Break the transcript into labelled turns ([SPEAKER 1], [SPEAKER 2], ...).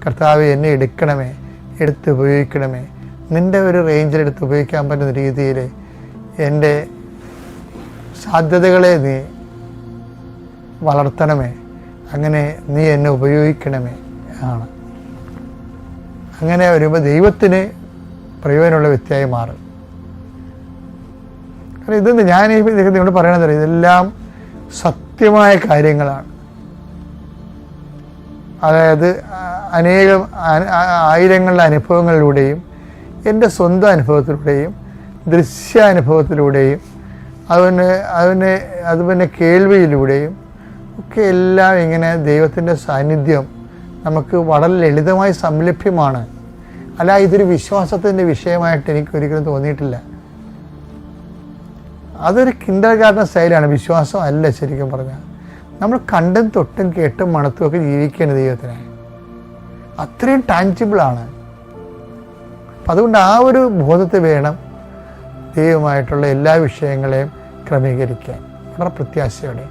[SPEAKER 1] കർത്താവെ എന്നെ എടുക്കണമേ, എടുത്ത് ഉപയോഗിക്കണമേ, നിൻ്റെ ഒരു റേഞ്ചിലെടുത്ത് ഉപയോഗിക്കാൻ പറ്റുന്ന രീതിയിൽ എൻ്റെ സാധ്യതകളെ നീ വളർത്തണമേ, അങ്ങനെ നീ എന്നെ ഉപയോഗിക്കണമേ ആണ്. അങ്ങനെ വരുമ്പോൾ ദൈവത്തിന് പ്രയോജനമുള്ള വ്യക്തിയായി മാറും. കാരണം ഇതൊന്നും ഞാൻ നിങ്ങളോട് പറയണതല്ല, ഇതെല്ലാം സത്യമായ കാര്യങ്ങളാണ്. അതായത് അനേകം ആയിരങ്ങളുടെ അനുഭവങ്ങളിലൂടെയും എൻ്റെ സ്വന്തം അനുഭവത്തിലൂടെയും ദൃശ്യാനുഭവത്തിലൂടെയും അതുപോലെ കേൾവിയിലൂടെയും ഒക്കെ എല്ലാം ഇങ്ങനെ ദൈവത്തിൻ്റെ സാന്നിധ്യം നമുക്ക് വളരെ ലളിതമായി സംലഭ്യമാണ്. അല്ല, ഇതൊരു വിശ്വാസത്തിൻ്റെ വിഷയമായിട്ട് എനിക്ക് ഒരിക്കലും തോന്നിയിട്ടില്ല. അതൊരു കിൻഡർ ഗാർഡൻ സ്റ്റൈലാണ്, വിശ്വാസം അല്ല. ശരിക്കും പറഞ്ഞാൽ നമ്മൾ കണ്ടും തൊട്ടും കേട്ടും മണത്തും ഒക്കെ ജീവിക്കേണ്ട ദൈവത്തിനെ, അത്രയും ടാഞ്ചിബിളാണ്. അപ്പം അതുകൊണ്ട് ആ ഒരു ബോധത്തിൽ വേണം ദൈവമായിട്ടുള്ള എല്ലാ വിഷയങ്ങളെയും ക്രമീകരിക്കാൻ, വളരെ പ്രത്യാശയോടെ.